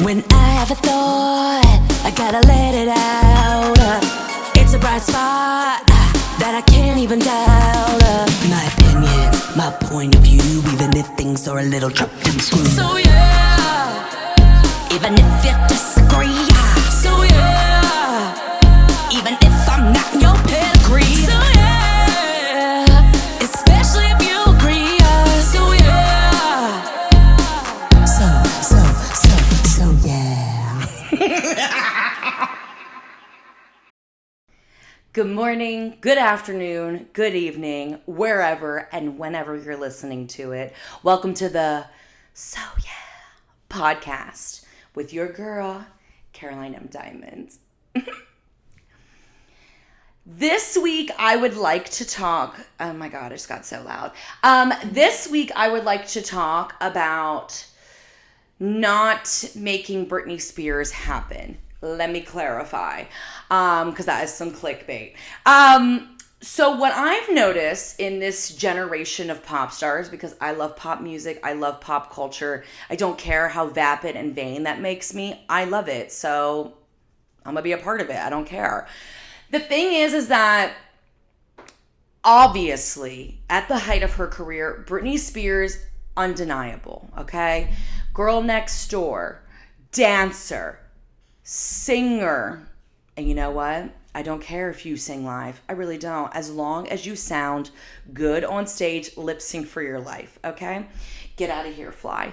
When I have a thought, I gotta let it out. It's a bright spot that I can't even doubt. My opinions, my point of view, even if things are a little chopped and screwed. So yeah, even if you disagree. So yeah, even if I'm not in your pedigree. So yeah, especially if you agree. So yeah, so yeah. Good morning, good afternoon, good evening, wherever and whenever you're listening to it. Welcome to the So Yeah podcast with your girl, Caroline M. Diamond. This week, I would like to talk, oh my God, it just got so loud. This week, I would like to talk about not making Britney Spears happen. Let me clarify, because that is some clickbait. So what I've noticed in this generation of pop stars, because I love pop music, I love pop culture, I don't care how vapid and vain that makes me, I love it. So I'm gonna be a part of it. I don't care. The thing is that obviously at the height of her career, Britney Spears, undeniable, okay? Girl next door, dancer, singer. And you know what? I don't care if you sing live. I really don't. As long as you sound good on stage, lip sync for your life, okay? Get out of here, fly.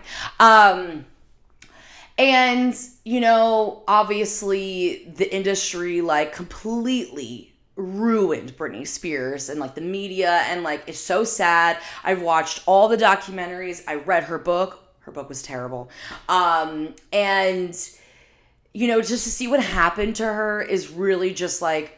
And, you know, obviously the industry like completely ruined Britney Spears and like the media, and like it's so sad. I've watched all the documentaries. I read her book. Her book was terrible. And you know, just to see what happened to her is really just like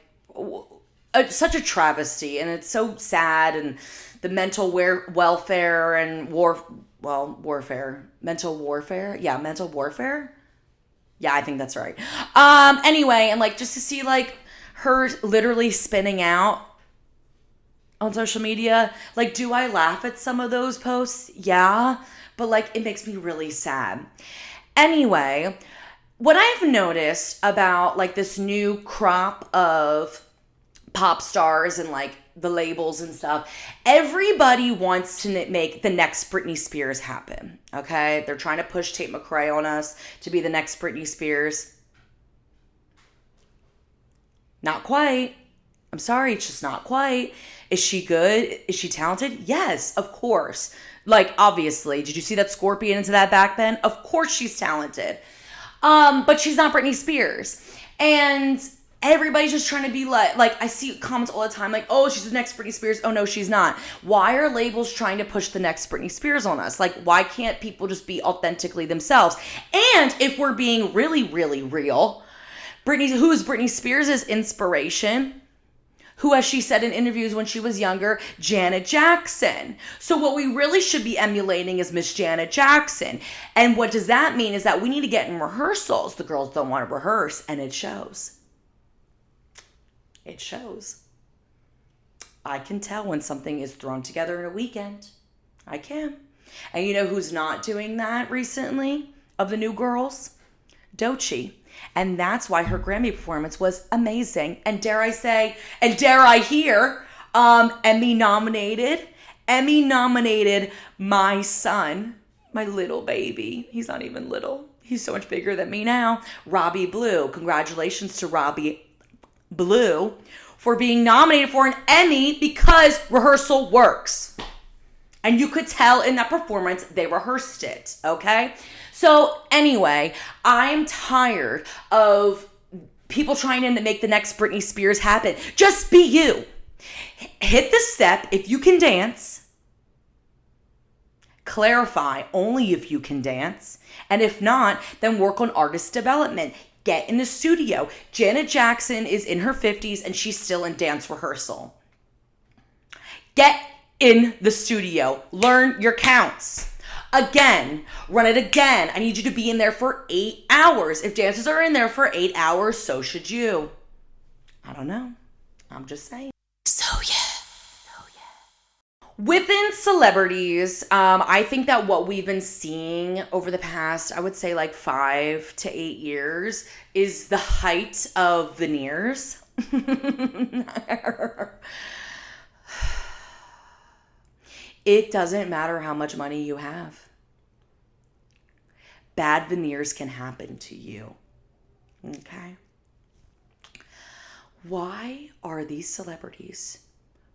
such a travesty, and it's so sad. And the mental welfare and warfare, mental warfare. Yeah, mental warfare. Yeah, I think that's right. Anyway, and like just to see like her literally spinning out on social media. Like, do I laugh at some of those posts? Yeah, but like it makes me really sad. Anyway, what I've noticed about like this new crop of pop stars and like the labels and stuff, everybody wants to make the next Britney Spears happen, okay? They're trying to push Tate McRae on us to be the next Britney Spears. Not quite. I'm sorry, it's just not quite. Is she good? Is she talented? Yes, of course. Like, obviously. Did you see that scorpion into that back bend? Of course she's talented. But she's not Britney Spears. And everybody's just trying to be like, I see comments all the time, like, oh, she's the next Britney Spears. Oh, no, she's not. Why are labels trying to push the next Britney Spears on us? Like, why can't people just be authentically themselves? And if we're being really, really real, who is Britney Spears' inspiration? Who, as she said in interviews when she was younger, Janet Jackson. So what we really should be emulating is Miss Janet Jackson. And what does that mean is that we need to get in rehearsals. The girls don't want to rehearse, and it shows. It shows. I can tell when something is thrown together in a weekend. I can. And you know who's not doing that recently of the new girls? Doechii. And that's why her Grammy performance was amazing. And dare I say, and dare I hear, Emmy nominated my son, my little baby. He's not even little. He's so much bigger than me now. Robbie Blue. Congratulations to Robbie Blue for being nominated for an Emmy because rehearsal works. And you could tell in that performance, they rehearsed it, okay? So anyway, I'm tired of people trying to make the next Britney Spears happen. Just be you. Hit the step if you can dance. Clarify only if you can dance. And if not, then work on artist development. Get in the studio. Janet Jackson is in her 50s and she's still in dance rehearsal. Get in the studio. Learn your counts. Again, run it again. I need you to be in there for 8 hours. If dancers are in there for 8 hours, so should you. I don't know. I'm just saying. So yeah. Within celebrities, I think that what we've been seeing over the past, I would say like 5 to 8 years, is the height of veneers. It doesn't matter how much money you have. Bad veneers can happen to you. Okay? Why are these celebrities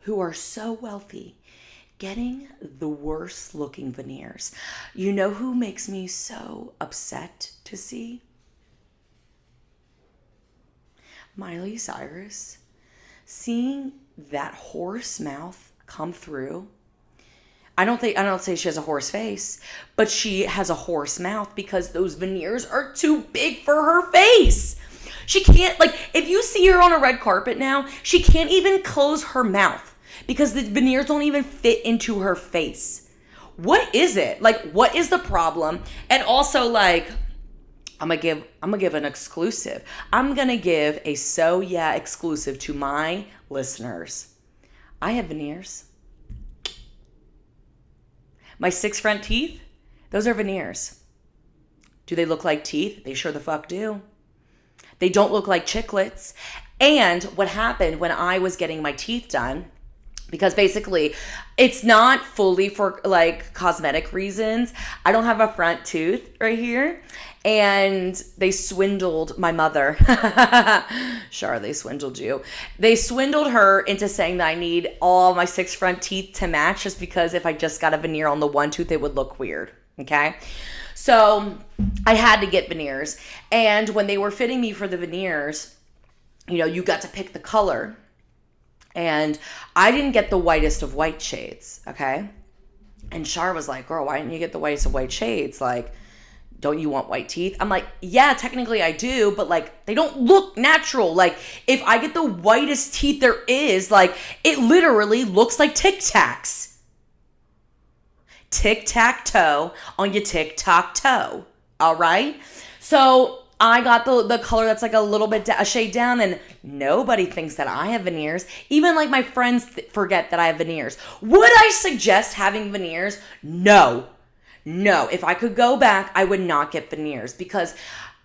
who are so wealthy getting the worst looking veneers? You know who makes me so upset to see? Miley Cyrus. Seeing that horse mouth come through. I don't say she has a horse face, but she has a horse mouth because those veneers are too big for her face. She can't, like, if you see her on a red carpet now, she can't even close her mouth because the veneers don't even fit into her face. What is it? Like, what is the problem? And also, like, I'm gonna give an exclusive. I'm gonna give a So Yeah exclusive to my listeners. I have veneers. My 6 front teeth, those are veneers. Do they look like teeth? They sure the fuck do. They don't look like chiclets. And what happened when I was getting my teeth done, because basically it's not fully for like cosmetic reasons. I don't have a front tooth right here. And they swindled my mother. Sure, they swindled you. They swindled her into saying that I need all my 6 front teeth to match just because if I just got a veneer on the one tooth, it would look weird. Okay? So I had to get veneers. And when they were fitting me for the veneers, you know, you got to pick the color. And I didn't get the whitest of white shades, okay? And Char was like, girl, why didn't you get the whitest of white shades? Like, don't you want white teeth? I'm like, yeah, technically I do, but like, they don't look natural. Like, if I get the whitest teeth there is, like, it literally looks like Tic Tacs. Tic-tac-toe on your tic-tac-toe, all right? So I got the color that's like a little bit a shade down, and nobody thinks that I have veneers. Even like my friends forget that I have veneers. Would I suggest having veneers? No. If I could go back, I would not get veneers because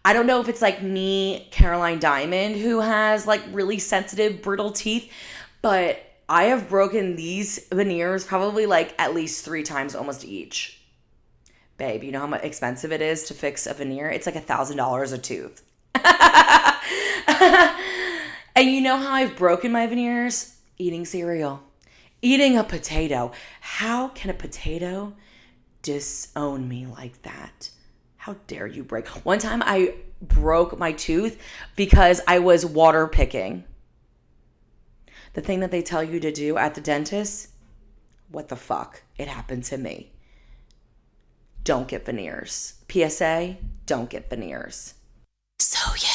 I don't know if it's like me, Caroline Diamond, who has like really sensitive, brittle teeth, but I have broken these veneers probably like at least 3 times almost each. Babe, you know how much expensive it is to fix a veneer? It's like $1,000 a tooth. And you know how I've broken my veneers? Eating cereal. Eating a potato. How can a potato disown me like that? How dare you break? One time I broke my tooth because I was water picking. The thing that they tell you to do at the dentist, what the fuck? It happened to me. Don't get veneers. PSA, don't get veneers. So yeah.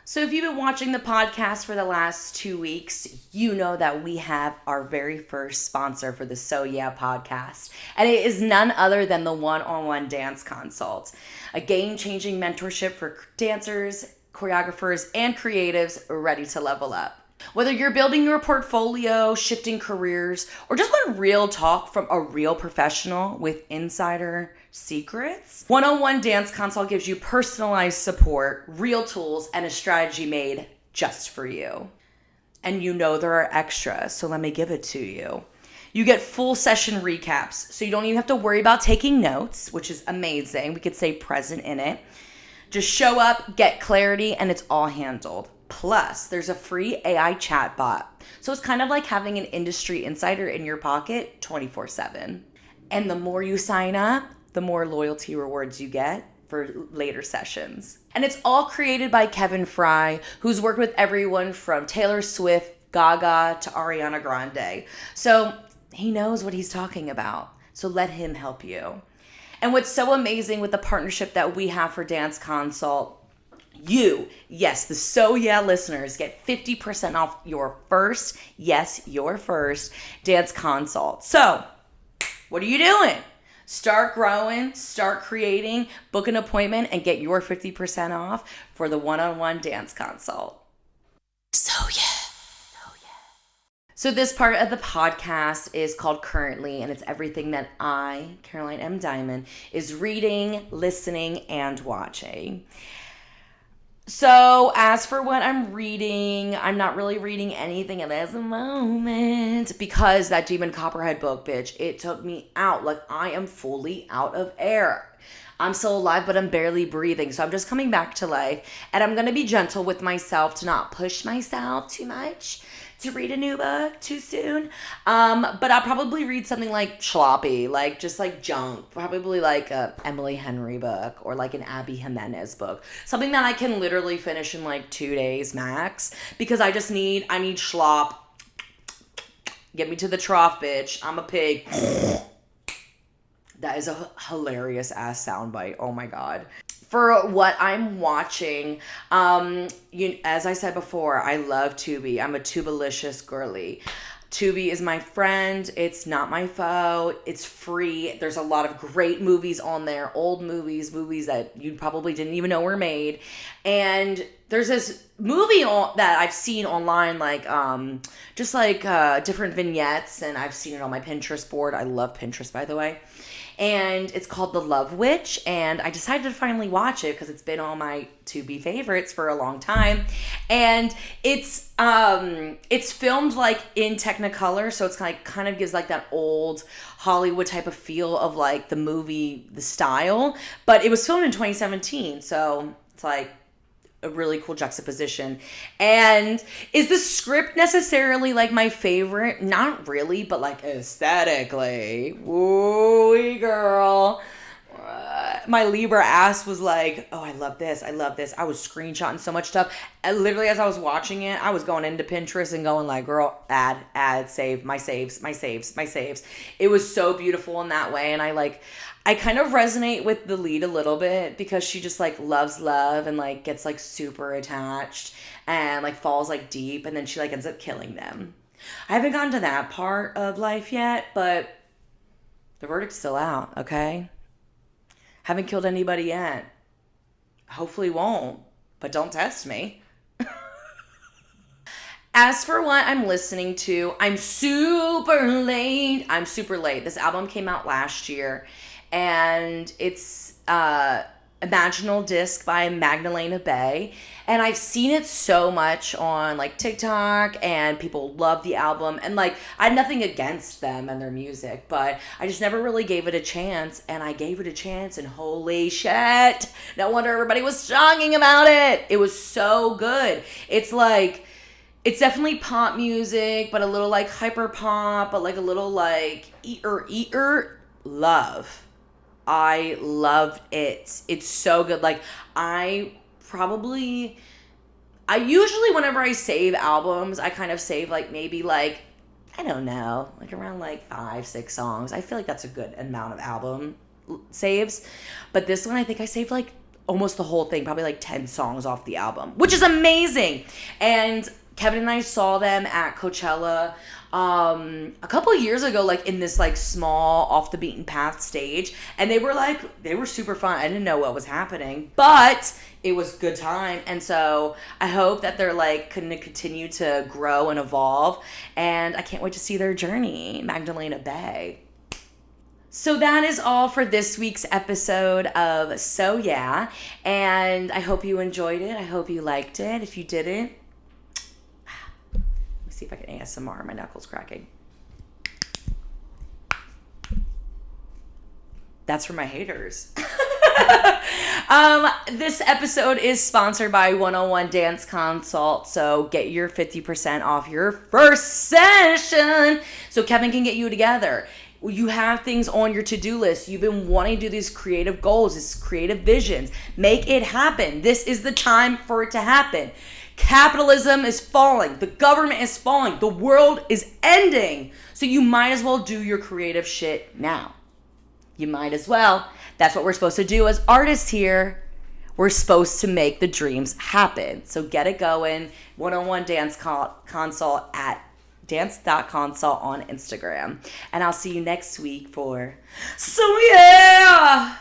So if you've been watching the podcast for the last 2 weeks, you know that we have our very first sponsor for the So Yeah podcast. And it is none other than the one-on-one dance consult, a game-changing mentorship for dancers, choreographers, and creatives ready to level up. Whether you're building your portfolio, shifting careers, or just want real talk from a real professional with insider secrets, one-on-one dance consult gives you personalized support, real tools, and a strategy made just for you. And you know there are extras, so let me give it to you. You get full session recaps, so you don't even have to worry about taking notes, which is amazing. We could say present in it. Just show up, get clarity, and it's all handled. Plus, there's a free AI chatbot. So it's kind of like having an industry insider in your pocket 24/7. And the more you sign up, the more loyalty rewards you get for later sessions. And it's all created by Kevin Fry, who's worked with everyone from Taylor Swift, Gaga, to Ariana Grande. So he knows what he's talking about. So let him help you. And what's so amazing with the partnership that we have for Dance Consult, yes, the So Yeah listeners get 50% off your first Dance Consult. So, what are you doing? Start growing, start creating, book an appointment, and get your 50% off for the one-on-one Dance Consult. So yeah. So this part of the podcast is called Currently, and it's everything that I, Caroline M. Diamond, is reading, listening, and watching. So as for what I'm reading, I'm not really reading anything at this moment because that Demon Copperhead book, bitch, it took me out. Like, I am fully out of air. I'm still alive, but I'm barely breathing. So I'm just coming back to life. And I'm going to be gentle with myself to not push myself too much to read a new book too soon. But I'll probably read something like sloppy, like just like junk. Probably like a Emily Henry book or like an Abby Jimenez book. Something that I can literally finish in like 2 days max. Because I need schlop. Get me to the trough, bitch. I'm a pig. That is a hilarious ass soundbite. Oh my God. For what I'm watching, as I said before, I love Tubi. I'm a Tubalicious girly. Tubi is my friend. It's not my foe. It's free. There's a lot of great movies on there. Old movies that you probably didn't even know were made. And there's this movie that I've seen online, like just like different vignettes, and I've seen it on my Pinterest board. I love Pinterest, by the way. And it's called The Love Witch, and I decided to finally watch it because it's been on my to-be favorites for a long time. And it's filmed like in Technicolor, so it's kind of gives like that old Hollywood type of feel of like the movie, the style. But it was filmed in 2017, so it's like a really cool juxtaposition. And is the script necessarily like my favorite? Not really, but like aesthetically, woo girl. My Libra ass was like, oh, I love this. I was screenshotting so much stuff. And literally, as I was watching it, I was going into Pinterest and going like, girl, add, save, my saves. It was so beautiful in that way. And I kind of resonate with the lead a little bit because she just like loves love and like gets like super attached and like falls like deep, and then she like ends up killing them. I haven't gotten to that part of life yet, but the verdict's still out, okay? Haven't killed anybody yet. Hopefully won't, but don't test me. As for what I'm listening to, I'm super late. This album came out last year, and it's Imaginal Disc by Magdalena Bay. And I've seen it so much on like TikTok, and people love the album. And like, I had nothing against them and their music, but I just never really gave it a chance. And I gave it a chance, and holy shit, no wonder everybody was talking about it. It was so good. It's like, it's definitely pop music, but a little like hyper pop, but like a little like eater love. I loved it. It's so good. Like, I usually whenever I save albums, I kind of save like maybe like, I don't know, like around like 5-6 songs. I feel like that's a good amount of album saves. But this one, I think I saved like almost the whole thing, probably like 10 songs off the album, which is amazing. And Kevin and I saw them at Coachella a couple of years ago, like in this like small off the beaten path stage, and they were super fun. I didn't know what was happening, but it was good time. And so I hope that they're like going to continue to grow and evolve, and I can't wait to see their journey. Magdalena Bay. So that is all for this week's episode of So Yeah, and I hope you enjoyed it. I hope you liked it. If you didn't, see if I can ASMR. My knuckles cracking. That's for my haters. This episode is sponsored by 101 Dance Consult. So get your 50% off your first session so Kevin can get you together. You have things on your to-do list. You've been wanting to do these creative goals, these creative visions. Make it happen. This is the time for it to happen. Capitalism is falling. The government is falling. The world is ending. So you might as well do your creative shit now. You might as well. That's what we're supposed to do as artists here. We're supposed to make the dreams happen. So get it going. 101 Dance Consult at dance.consult on Instagram. And I'll see you next week for So Yeah!